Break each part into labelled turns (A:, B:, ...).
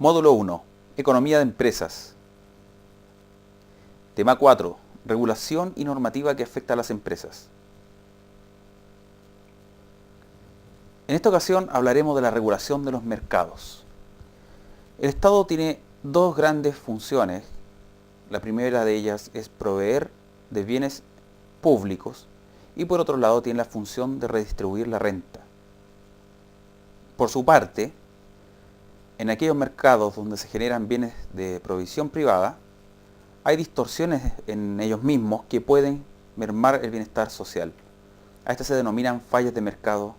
A: Módulo 1. Economía de empresas. Tema 4. Regulación y normativa que afecta a las empresas. En esta ocasión hablaremos de la regulación de los mercados. El Estado tiene dos grandes funciones. La primera de ellas es proveer de bienes públicos y por otro lado tiene la función de redistribuir la renta. Por su parte, en aquellos mercados donde se generan bienes de provisión privada, hay distorsiones en ellos mismos que pueden mermar el bienestar social. A estas se denominan fallas de mercado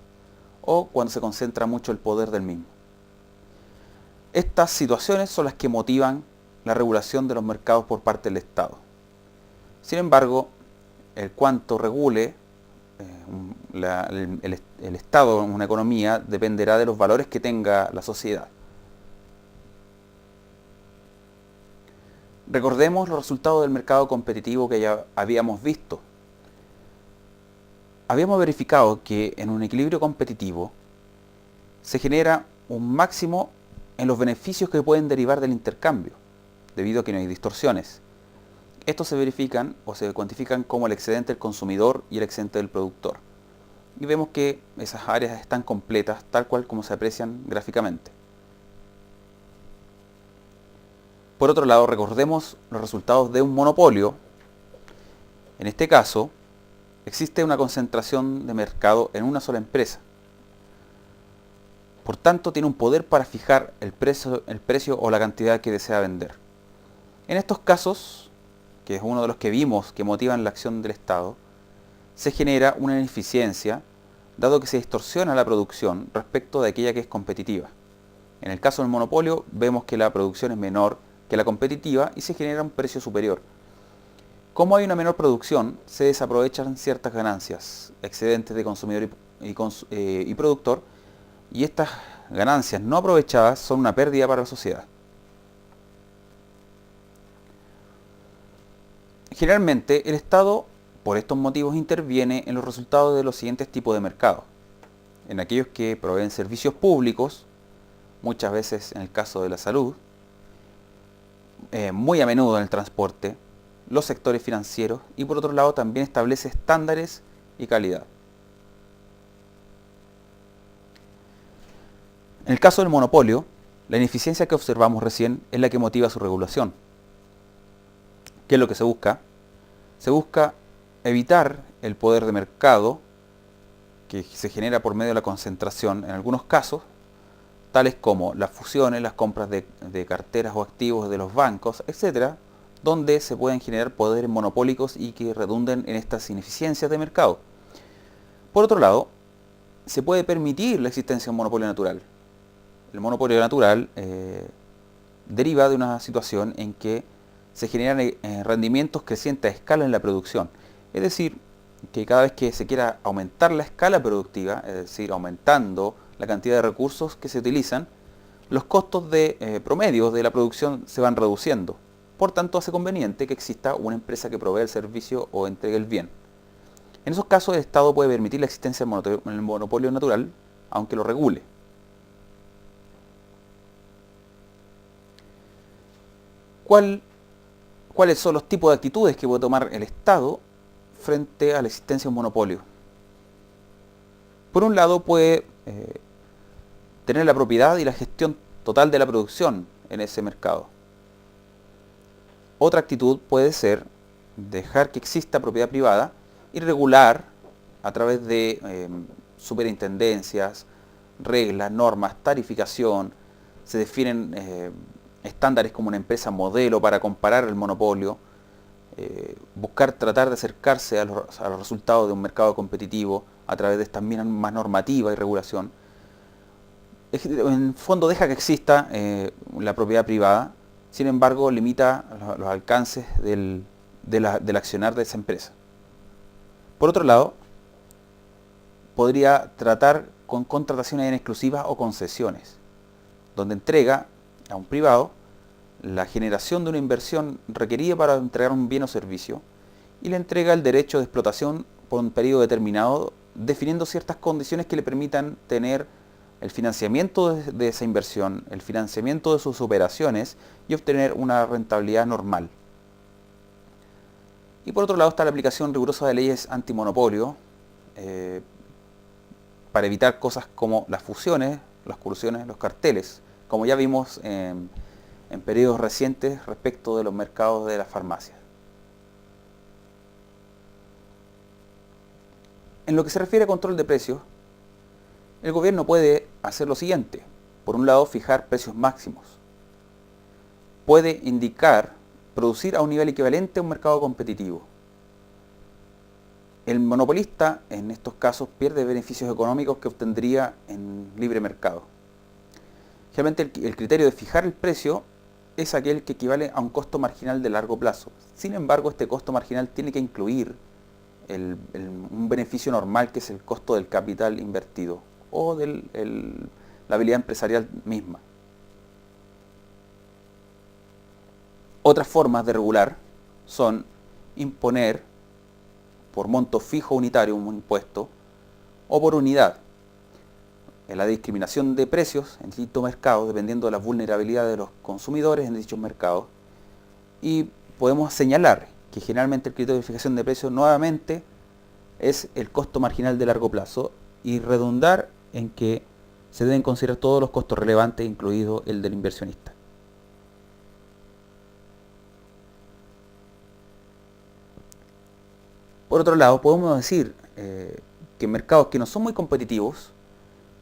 A: o cuando se concentra mucho el poder del mismo. Estas situaciones son las que motivan la regulación de los mercados por parte del Estado. Sin embargo, el cuánto regule el Estado en una economía dependerá de los valores que tenga la sociedad. Recordemos los resultados del mercado competitivo que ya habíamos visto. Habíamos verificado que en un equilibrio competitivo se genera un máximo en los beneficios que pueden derivar del intercambio, debido a que no hay distorsiones. Estos se verifican o se cuantifican como el excedente del consumidor y el excedente del productor. Y vemos que esas áreas están completas tal cual como se aprecian gráficamente. Por otro lado, recordemos los resultados de un monopolio. En este caso, existe una concentración de mercado en una sola empresa. Por tanto, tiene un poder para fijar el precio o la cantidad que desea vender. En estos casos, que es uno de los que vimos que motivan la acción del Estado, se genera una ineficiencia, dado que se distorsiona la producción respecto de aquella que es competitiva. En el caso del monopolio, vemos que la producción es menor que la competitiva y se genera un precio superior. Como hay una menor producción, se desaprovechan ciertas ganancias, excedentes de consumidor y productor, y estas ganancias no aprovechadas son una pérdida para la sociedad. Generalmente, el Estado, por estos motivos, interviene en los resultados de los siguientes tipos de mercados. En aquellos que proveen servicios públicos, muchas veces en el caso de la salud, muy a menudo en el transporte, los sectores financieros y por otro lado también establece estándares y calidad. En el caso del monopolio, la ineficiencia que observamos recién es la que motiva su regulación. ¿Qué es lo que se busca? Se busca evitar el poder de mercado que se genera por medio de la concentración en algunos casos, tales como las fusiones, las compras de carteras o activos de los bancos, etc., donde se pueden generar poderes monopólicos y que redunden en estas ineficiencias de mercado. Por otro lado, se puede permitir la existencia de un monopolio natural. El monopolio natural deriva de una situación en que se generan rendimientos crecientes a escala en la producción. Es decir, que cada vez que se quiera aumentar la escala productiva, es decir, aumentando la cantidad de recursos que se utilizan, los costos de promedio de la producción se van reduciendo. Por tanto, hace conveniente que exista una empresa que provee el servicio o entregue el bien. En esos casos, el Estado puede permitir la existencia del monopolio natural, aunque lo regule. ¿Cuáles son los tipos de actitudes que puede tomar el Estado frente a la existencia de un monopolio? Por un lado, puede tener la propiedad y la gestión total de la producción en ese mercado. Otra actitud puede ser dejar que exista propiedad privada y regular a través de superintendencias, reglas, normas, tarificación, se definen estándares como una empresa modelo para comparar el monopolio, tratar de acercarse a los resultados de un mercado competitivo a través de esta más normativa y regulación. En fondo deja que exista la propiedad privada, sin embargo limita los alcances del accionar de esa empresa. Por otro lado, podría tratar con contrataciones en exclusivas o concesiones, donde entrega a un privado la generación de una inversión requerida para entregar un bien o servicio y le entrega el derecho de explotación por un periodo determinado, definiendo ciertas condiciones que le permitan tener el financiamiento de esa inversión, el financiamiento de sus operaciones y obtener una rentabilidad normal. Y por otro lado está la aplicación rigurosa de leyes antimonopolio para evitar cosas como las fusiones, las colusiones, los carteles, como ya vimos en periodos recientes respecto de los mercados de las farmacias. En lo que se refiere a control de precios, el gobierno puede hacer lo siguiente. Por un lado, fijar precios máximos. Puede indicar producir a un nivel equivalente a un mercado competitivo. El monopolista, en estos casos, pierde beneficios económicos que obtendría en libre mercado. Generalmente el criterio de fijar el precio es aquel que equivale a un costo marginal de largo plazo. Sin embargo, este costo marginal tiene que incluir un beneficio normal, que es el costo del capital invertido o de la habilidad empresarial misma. Otras formas de regular son imponer por monto fijo unitario un impuesto o por unidad. En la discriminación de precios en distintos mercados dependiendo de la vulnerabilidad de los consumidores en dichos mercados. Y podemos señalar que generalmente el criterio de fijación de precios nuevamente es el costo marginal de largo plazo y redundar en que se deben considerar todos los costos relevantes, incluido el del inversionista. Por otro lado, podemos decir que en mercados que no son muy competitivos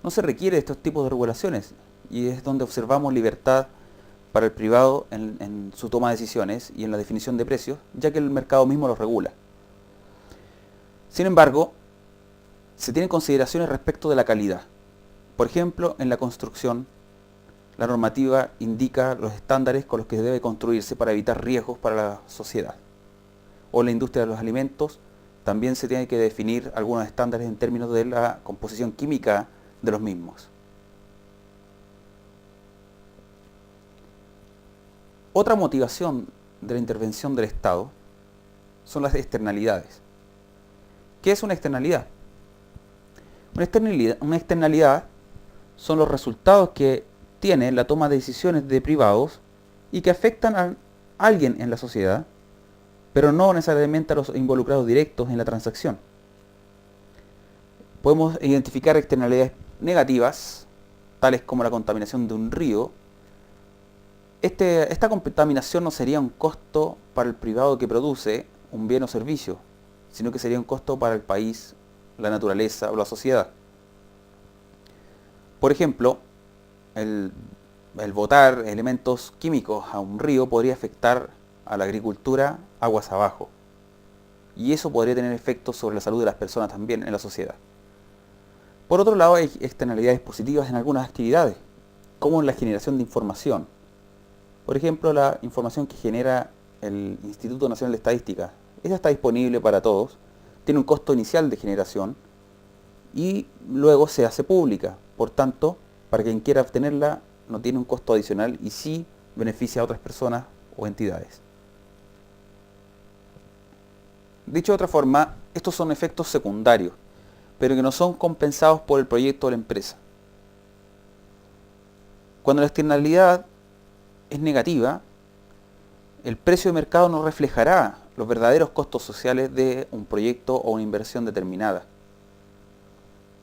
A: no se requiere de estos tipos de regulaciones y es donde observamos libertad para el privado en su toma de decisiones y en la definición de precios, ya que el mercado mismo los regula. Sin embargo, se tienen consideraciones respecto de la calidad. Por ejemplo, en la construcción, la normativa indica los estándares con los que debe construirse para evitar riesgos para la sociedad. O en la industria de los alimentos, también se tiene que definir algunos estándares en términos de la composición química de los mismos. Otra motivación de la intervención del Estado son las externalidades. ¿Qué es una externalidad? Una externalidad son los resultados que tiene la toma de decisiones de privados y que afectan a alguien en la sociedad, pero no necesariamente a los involucrados directos en la transacción. Podemos identificar externalidades negativas, tales como la contaminación de un río. Esta contaminación no sería un costo para el privado que produce un bien o servicio, sino que sería un costo para el país, la naturaleza o la sociedad. Por ejemplo, el botar elementos químicos a un río podría afectar a la agricultura aguas abajo. Y eso podría tener efectos sobre la salud de las personas también en la sociedad. Por otro lado, hay externalidades positivas en algunas actividades, como en la generación de información. Por ejemplo, la información que genera el Instituto Nacional de Estadística. Esa está disponible para todos, tiene un costo inicial de generación y luego se hace pública. Por tanto, para quien quiera obtenerla no tiene un costo adicional y sí beneficia a otras personas o entidades. Dicho de otra forma, estos son efectos secundarios, pero que no son compensados por el proyecto de la empresa. Cuando la externalidad es negativa, el precio de mercado no reflejará los verdaderos costos sociales de un proyecto o una inversión determinada.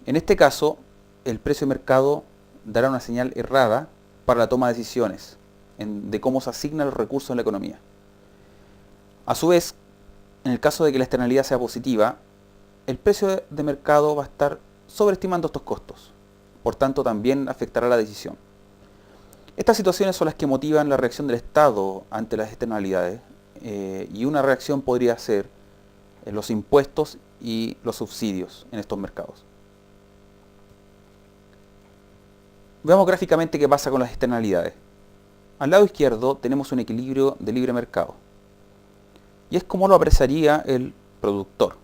A: En este caso, el precio de mercado dará una señal errada para la toma de decisiones de cómo se asignan los recursos en la economía. A su vez, en el caso de que la externalidad sea positiva, el precio de mercado va a estar sobreestimando estos costos. Por tanto, también afectará la decisión. Estas situaciones son las que motivan la reacción del Estado ante las externalidades y una reacción podría ser los impuestos y los subsidios en estos mercados. Veamos gráficamente qué pasa con las externalidades. Al lado izquierdo tenemos un equilibrio de libre mercado y es como lo apreciaría el productor.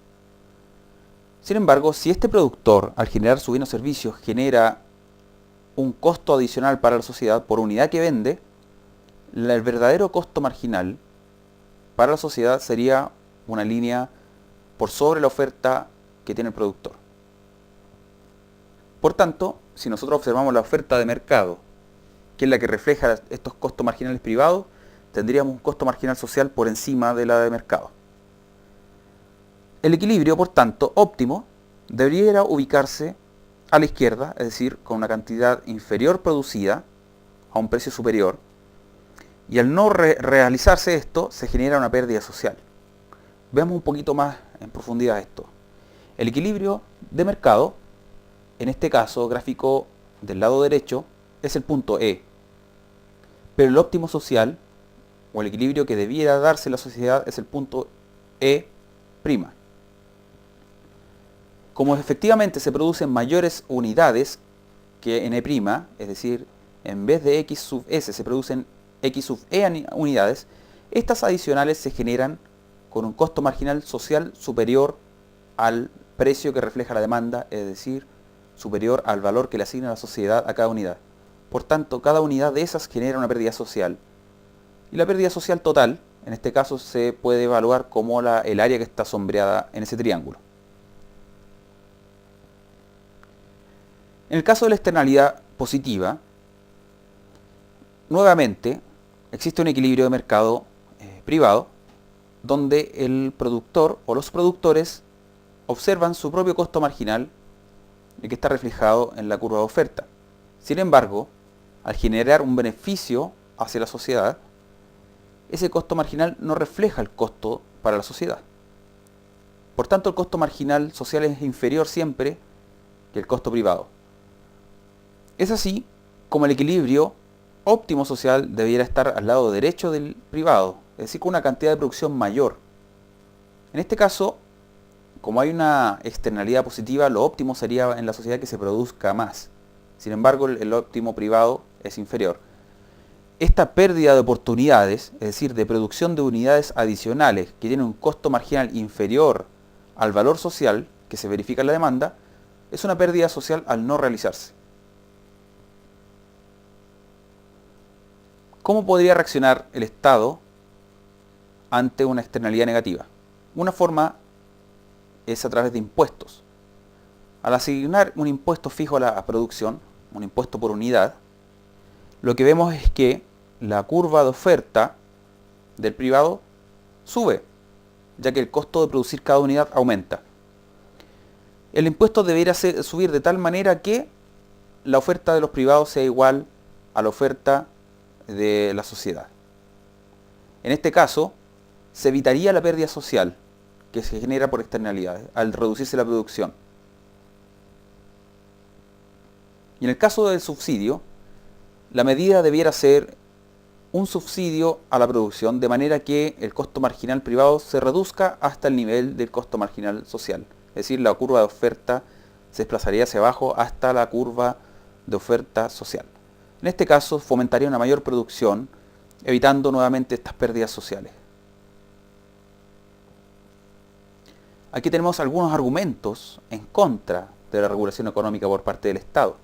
A: Sin embargo, si este productor, al generar su bien o servicio, genera un costo adicional para la sociedad por unidad que vende, el verdadero costo marginal para la sociedad sería una línea por sobre la oferta que tiene el productor. Por tanto, si nosotros observamos la oferta de mercado, que es la que refleja estos costos marginales privados, tendríamos un costo marginal social por encima de la de mercado. El equilibrio, por tanto, óptimo, debería ubicarse a la izquierda, es decir, con una cantidad inferior producida a un precio superior, y al no realizarse esto, se genera una pérdida social. Veamos un poquito más en profundidad esto. El equilibrio de mercado, en este caso gráfico del lado derecho, es el punto E. Pero el óptimo social, o el equilibrio que debiera darse en la sociedad, es el punto E'. Como efectivamente se producen mayores unidades que en E', es decir, en vez de X sub S se producen X sub E unidades, estas adicionales se generan con un costo marginal social superior al precio que refleja la demanda, es decir, superior al valor que le asigna la sociedad a cada unidad. Por tanto, cada unidad de esas genera una pérdida social. Y la pérdida social total, en este caso, se puede evaluar como el área que está sombreada en ese triángulo. En el caso de la externalidad positiva, nuevamente existe un equilibrio de mercado privado donde el productor o los productores observan su propio costo marginal, el que está reflejado en la curva de oferta. Sin embargo, al generar un beneficio hacia la sociedad, ese costo marginal no refleja el costo para la sociedad. Por tanto, el costo marginal social es inferior siempre que el costo privado. Es así como el equilibrio óptimo social debiera estar al lado derecho del privado, es decir, con una cantidad de producción mayor. En este caso, como hay una externalidad positiva, lo óptimo sería en la sociedad que se produzca más. Sin embargo, el óptimo privado es inferior. Esta pérdida de oportunidades, es decir, de producción de unidades adicionales que tienen un costo marginal inferior al valor social que se verifica en la demanda, es una pérdida social al no realizarse. ¿Cómo podría reaccionar el Estado ante una externalidad negativa? Una forma es a través de impuestos. Al asignar un impuesto fijo a la producción, un impuesto por unidad, lo que vemos es que la curva de oferta del privado sube, ya que el costo de producir cada unidad aumenta. El impuesto debería subir de tal manera que la oferta de los privados sea igual a la oferta de la sociedad. En este caso, se evitaría la pérdida social que se genera por externalidades al reducirse la producción. Y en el caso del subsidio, la medida debiera ser un subsidio a la producción de manera que el costo marginal privado se reduzca hasta el nivel del costo marginal social. Es decir, la curva de oferta se desplazaría hacia abajo hasta la curva de oferta social. En este caso, fomentaría una mayor producción, evitando nuevamente estas pérdidas sociales. Aquí tenemos algunos argumentos en contra de la regulación económica por parte del Estado.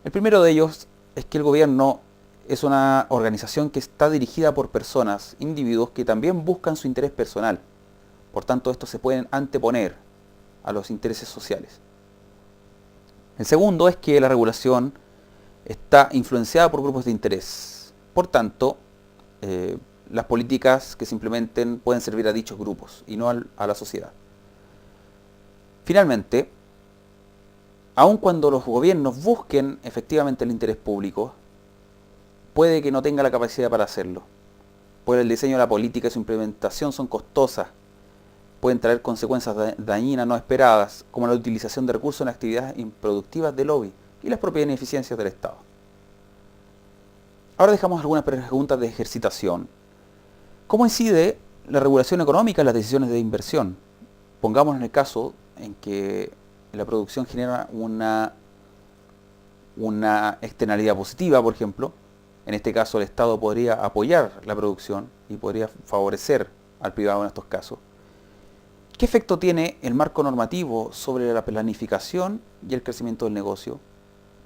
A: El primero de ellos es que el gobierno es una organización que está dirigida por personas, individuos que también buscan su interés personal. Por tanto, estos se pueden anteponer a los intereses sociales. El segundo es que la regulación está influenciada por grupos de interés. Por tanto, las políticas que se implementen pueden servir a dichos grupos y no a la sociedad. Finalmente, aun cuando los gobiernos busquen efectivamente el interés público, puede que no tenga la capacidad para hacerlo. Pues el diseño de la política y su implementación son costosas, pueden traer consecuencias dañinas no esperadas, como la utilización de recursos en actividades improductivas de lobby y las propias ineficiencias del Estado. Ahora dejamos algunas preguntas de ejercitación. ¿Cómo incide la regulación económica en las decisiones de inversión? Pongamos en el caso en que la producción genera una externalidad positiva, por ejemplo. En este caso el Estado podría apoyar la producción y podría favorecer al privado en estos casos. ¿Qué efecto tiene el marco normativo sobre la planificación y el crecimiento del negocio?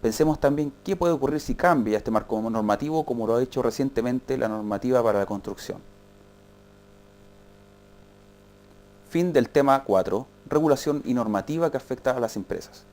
A: Pensemos también qué puede ocurrir si cambia este marco normativo como lo ha hecho recientemente la normativa para la construcción. Fin del tema 4. Regulación y normativa que afecta a las empresas.